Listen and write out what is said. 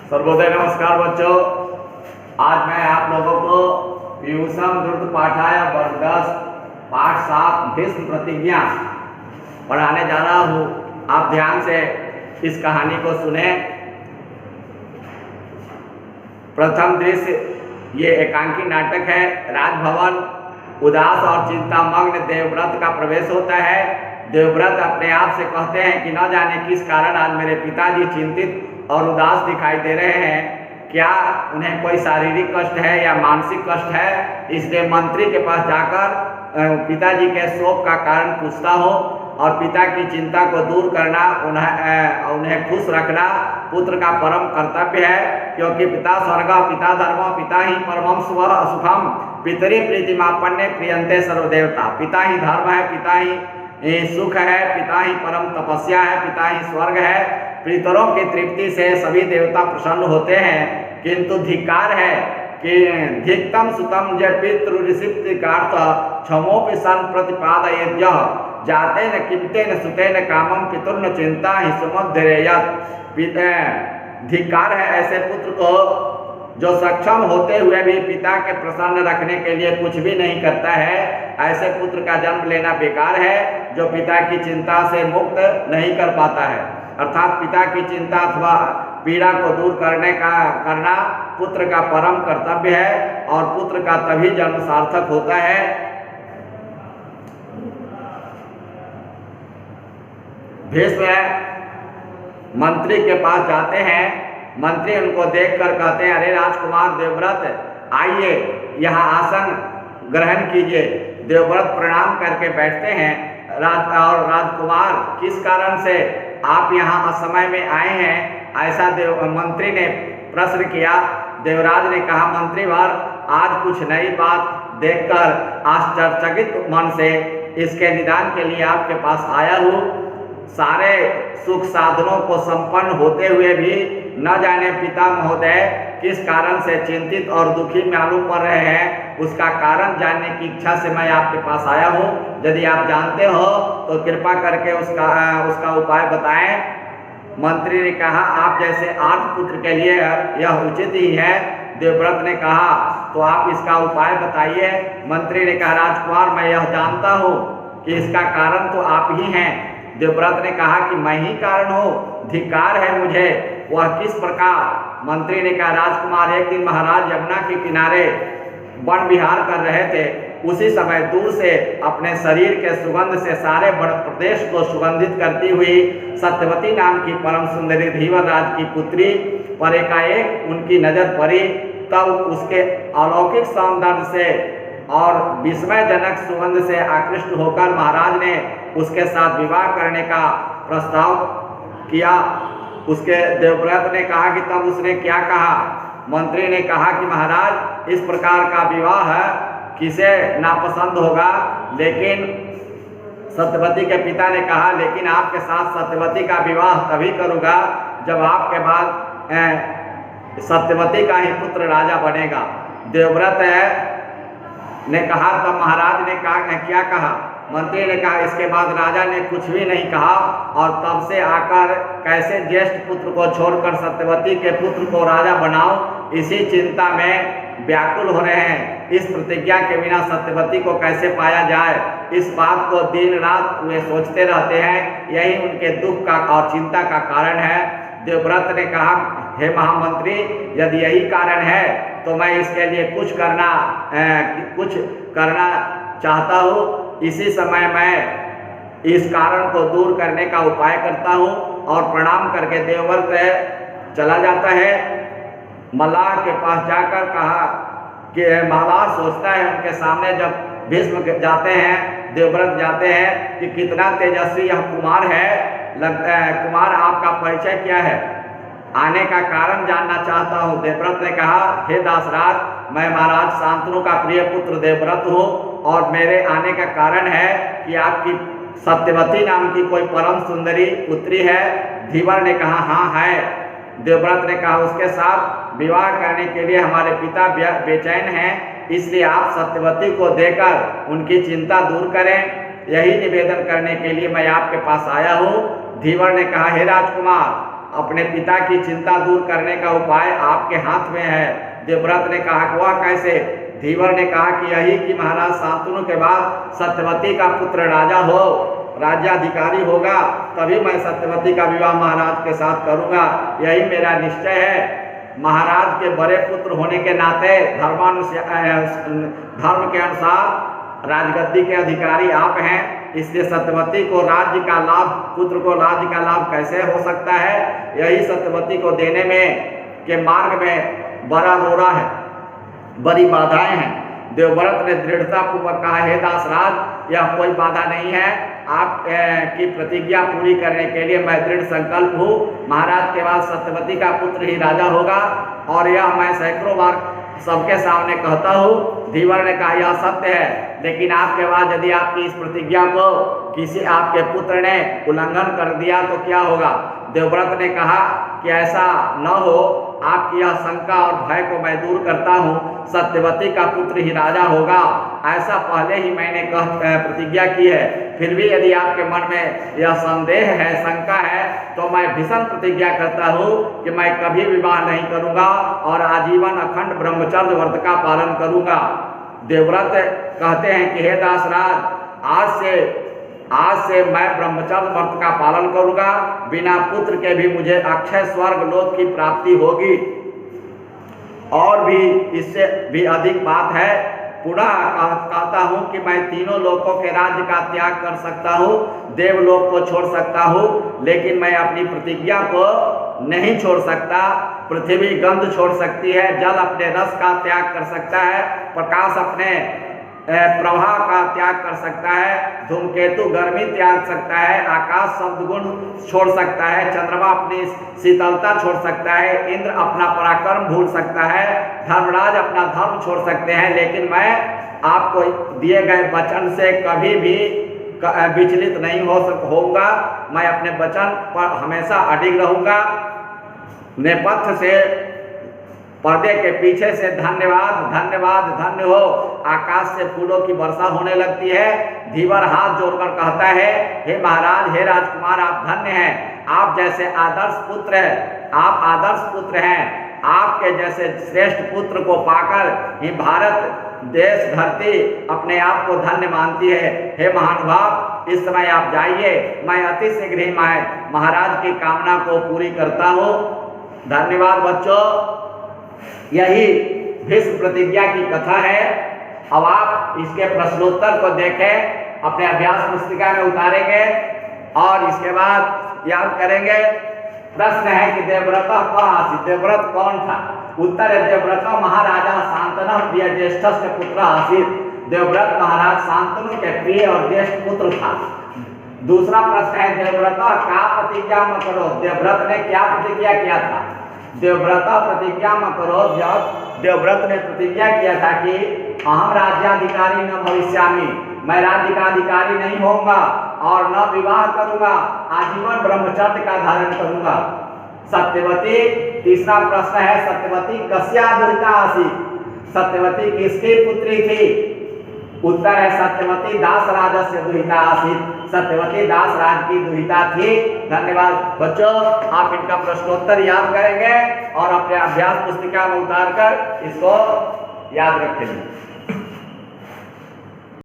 सर्वोदय नमस्कार बच्चों। आज मैं आप लोगों को पीयूषम द्रुत पाठाय वर्ग 10 पाठ 7 भीष्म प्रतिज्ञा पढ़ाने जा रहा हूँ। आप ध्यान से इस कहानी को सुने। प्रथम दृश्य ये एकांकी नाटक है। राजभवन उदास और चिंतामग्न देवव्रत का प्रवेश होता है। देवव्रत अपने आप से कहते हैं कि न जाने किस कारण आज मेरे पिताजी चिंतित और उदास दिखाई दे रहे हैं। क्या उन्हें कोई शारीरिक कष्ट है या मानसिक कष्ट है? इसलिए मंत्री के पास जाकर पिताजी के शोक का कारण पूछता हो और पिता की चिंता को दूर करना, उन्हें खुश रखना पुत्र का परम कर्तव्य है। क्योंकि पिता स्वर्ग पिता धर्म पिता ही परमं सुखम पितरी प्रीतिमापन्ने प्रियंते सर्वदेवता। पिता ही धर्म है, पिता ही सुख है, पिता ही परम तपस्या है, पिता ही स्वर्ग है। पितरों की तृप्ति से सभी देवता प्रसन्न होते हैं। किंतु धिक्कार है कि धिक्तम सुतम जय पितृऋषिप्तिकार्थ क्षमोपि सन प्रतिपादयेद्य जाते न किमते न सुते न कामम पितुर्न चिंता ही सुमध्यरेयत। धिक्कार है ऐसे पुत्र को जो सक्षम होते हुए भी पिता के प्रसन्न रखने के लिए कुछ भी नहीं करता है। ऐसे पुत्र का जन्म लेना बेकार है जो पिता की चिंता से मुक्त नहीं कर पाता है। अर्थात पिता की चिंता अथवा पीड़ा को दूर करना पुत्र का परम कर्तव्य है और पुत्र का तभी जन्म सार्थक होता है। भीष्म मंत्री के पास जाते हैं। मंत्री उनको देखकर कहते हैं, अरे राजकुमार देवव्रत आइए, यहाँ आसन ग्रहण कीजिए। देवव्रत प्रणाम करके बैठते हैं। राजकुमार, किस कारण से आप यहाँ असमय में आए हैं? ऐसा मंत्री ने प्रश्न किया। देवराज ने कहा, मंत्रीवर, आज कुछ नई बात देखकर आश्चर्यचकित मन से इसके निदान के लिए आपके पास आया हूँ। सारे सुख साधनों को संपन्न होते हुए भी न जाने पिता महोदय किस कारण से चिंतित और दुखी मालूम पड़ रहे हैं, उसका कारण जानने की इच्छा से मैं आपके पास आया हूँ। यदि आप जानते हो तो कृपा करके उसका उपाय बताएं। मंत्री ने कहा, आप जैसे आठ पुत्र के लिए यह उचित ही है। देवव्रत ने कहा, तो आप इसका उपाय बताइए। मंत्री ने कहा, राजकुमार, मैं यह जानता हूँ कि इसका कारण तो आप ही हैं। देवव्रत ने कहा कि मैं ही कारण हूँ, धिक्कार है मुझे। वह किस प्रकार? मंत्री ने कहा, राजकुमार, एक दिन महाराज यमुना के किनारे वन विहार कर रहे थे। उसी समय दूर से अपने शरीर के सुगंध से सारे वन प्रदेश को सुगंधित करती हुई सत्यवती नाम की परम सुंदरी धीवर राज की पुत्री पर एकाएक उनकी नजर पड़ी। तब उसके अलौकिक सौंदर्य से और विस्मयजनक सुगंध से आकृष्ट होकर महाराज ने उसके साथ विवाह करने का प्रस्ताव किया। उसके देवव्रत ने कहा कि तब उसने क्या कहा? मंत्री ने कहा कि महाराज, इस प्रकार का विवाह किसे नापसंद होगा? लेकिन सत्यवती के पिता ने कहा, लेकिन आपके साथ सत्यवती का विवाह तभी करूँगा जब आपके बाद सत्यवती का ही पुत्र राजा बनेगा। देवव्रत ने कहा। तब महाराज ने कहा, क्या कहा? मंत्री ने कहा, इसके बाद राजा ने कुछ भी नहीं कहा और तब से आकर कैसे ज्येष्ठ पुत्र को छोड़कर सत्यवती के पुत्र को राजा बनाऊं, इसी चिंता में व्याकुल हो रहे हैं। इस प्रतिज्ञा के बिना सत्यवती को कैसे पाया जाए, इस बात को दिन रात वे सोचते रहते हैं। यही उनके दुख का और चिंता का कारण है। देवव्रत ने कहा, हे महामंत्री, यदि यही कारण है तो मैं इसके लिए कुछ करना चाहता हूँ। इसी समय मैं इस कारण को दूर करने का उपाय करता हूँ। और प्रणाम करके देवव्रत चला जाता है। मल्लाह के पास जाकर कहा कि मल्लाह सोचता है, उनके सामने जब भीष्म जाते हैं, देवव्रत जाते हैं, कि कितना तेजस्वी यह कुमार है। लगता है, कुमार, आपका परिचय क्या है? आने का कारण जानना चाहता हूँ। देवव्रत ने कहा, हे दासराज, मैं महाराज शांतनु का प्रिय पुत्र देवव्रत हूँ और मेरे आने का कारण है कि आपकी सत्यवती नाम की कोई परम सुंदरी पुत्री है। धीवर ने कहा, हाँ है। देवव्रत ने कहा, उसके साथ विवाह करने के लिए हमारे पिता बेचैन हैं, इसलिए आप सत्यवती को देकर उनकी चिंता दूर करें। यही निवेदन करने के लिए मैं आपके पास आया हूँ। धीवर ने कहा, हे राजकुमार, अपने पिता की चिंता दूर करने का उपाय आपके हाथ में है। देवव्रत ने कहा कि वह कैसे? धीवर ने कहा कि यही कि महाराज शांतनु के बाद सत्यवती का पुत्र राजा हो, राज्याधिकारी होगा, तभी मैं सत्यवती का विवाह महाराज के साथ करूंगा। यही मेरा निश्चय है। महाराज के बड़े पुत्र होने के नाते धर्म के अनुसार राजगद्दी के अधिकारी आप हैं, इसलिए सत्यवती को राज्य का लाभ, पुत्र को राज्य का लाभ कैसे हो सकता है? यही सत्यवती को देने में के मार्ग में बड़ा रोड़ा है, बड़ी बाधाएं हैं। देवव्रत ने दृढ़ता पूर्वक कहा, हे दासराज, यह कोई बाधा नहीं है। आप की प्रतिज्ञा पूरी करने के लिए मैं दृढ़ संकल्प हूँ। महाराज के बाद सत्यवती का पुत्र ही राजा होगा, और यह मैं सैकड़ों बार सबके सामने कहता हूँ। धीवर ने कहा, यह सत्य है, लेकिन आपके बाद यदि आपकी इस प्रतिज्ञा को किसी आपके पुत्र ने उल्लंघन कर दिया तो क्या होगा? देवव्रत ने कहा कि ऐसा न हो, आपकी यह शंका और भय को मैं दूर करता हूँ। सत्यवती का पुत्र ही राजा होगा, ऐसा पहले ही मैंने प्रतिज्ञा की है। फिर भी यदि आपके मन में यह संदेह है, शंका है, तो मैं भीषण प्रतिज्ञा करता हूँ कि मैं कभी विवाह नहीं करूँगा और आजीवन अखंड ब्रह्मचर्य व्रत का पालन करूँगा। देवव्रत कहते हैं कि हे दासराज, आज से मैं ब्रह्मचर्य व्रत का पालन करूंगा। बिना पुत्र के भी मुझे अक्षय स्वर्ग लोक की प्राप्ति होगी। और भी इससे भी अधिक बात है, पुनः कहता हूं कि मैं तीनों लोकों के राज्य का त्याग कर सकता हूं, देवलोक को छोड़ सकता हूं, लेकिन मैं अपनी प्रतिज्ञा को नहीं छोड़ सकता। पृथ्वी गंध छोड़ सकती है, जल अपने रस का त्याग कर सकता है, प्रकाश अपने प्रवाह का त्याग कर सकता है, धूमकेतु गर्मी त्याग सकता है, आकाश शब्द गुण छोड़ सकता है, चंद्रमा अपनी शीतलता छोड़ सकता है, इंद्र अपना पराक्रम भूल सकता है, धर्मराज अपना धर्म छोड़ सकते हैं, लेकिन मैं आपको दिए गए वचन से कभी भी विचलित नहीं होऊंगा। मैं अपने वचन पर हमेशा अडिग रहूंगा। नेपथ्य से, पर्दे के पीछे से धन्यवाद धन्यवाद धन्य हो, आकाश से फूलों की वर्षा होने लगती है। धीवर हाथ जोड़कर कहता है, हे महाराज, हे राजकुमार, आप धन्य हैं। आप जैसे आदर्श पुत्र हैं, आप आदर्श पुत्र हैं। आपके जैसे श्रेष्ठ पुत्र को पाकर ही भारत देश धरती अपने आप को धन्य मानती है। हे महानुभाव, इस समय आप जाइए, मैं अति शीघ्र ही महाराज की कामना को पूरी करता हूँ। धन्यवाद बच्चों। यही भीष्म प्रतिज्ञा की कथा है। अब आप इसके प्रश्नोत्तर को देखें, अपने अभ्यास पुस्तिका में उतारेंगे और इसके बाद याद करेंगे। प्रश्न है कि देवव्रत कहाँ आसीत्? देवव्रत कौन था? उत्तर है, देवव्रत महाराजा शांतनु प्रिय ज्येष्ठ पुत्र आसीत्। देवव्रत महाराज शांतनु के प्रिय और ज्येष्ठ पुत्र था। दूसरा प्रश्न है, देवव्रत का प्रतिज्ञा मत करो। देवव्रत ने क्या प्रतिज्ञा किया था? देवव्रत प्रतिज्ञा मत करो। जब देवव्रत ने प्रतिज्ञा किया था कि अहम राज्याधिकारी न भविष्यामि, मैं राज्य का अधिकारी नहीं होऊंगा और न विवाह करूंगा, आजीवन ब्रह्मचर्य का धारण करूंगा। सत्यवती, तीसरा प्रश्न है, सत्यवती कस्या दुहिता आसीत्? सत्यवती किसकी पुत्री थी? उत्तर है, सत्यवती दास राजस्य दुहिता आसीत्। सत्यवती दास राज की दुहिता थी। धन्यवाद बच्चों। आप इनका प्रश्नोत्तर याद करेंगे और अपने अभ्यास पुस्तिका में उतारकर इसको याद रखेंगे।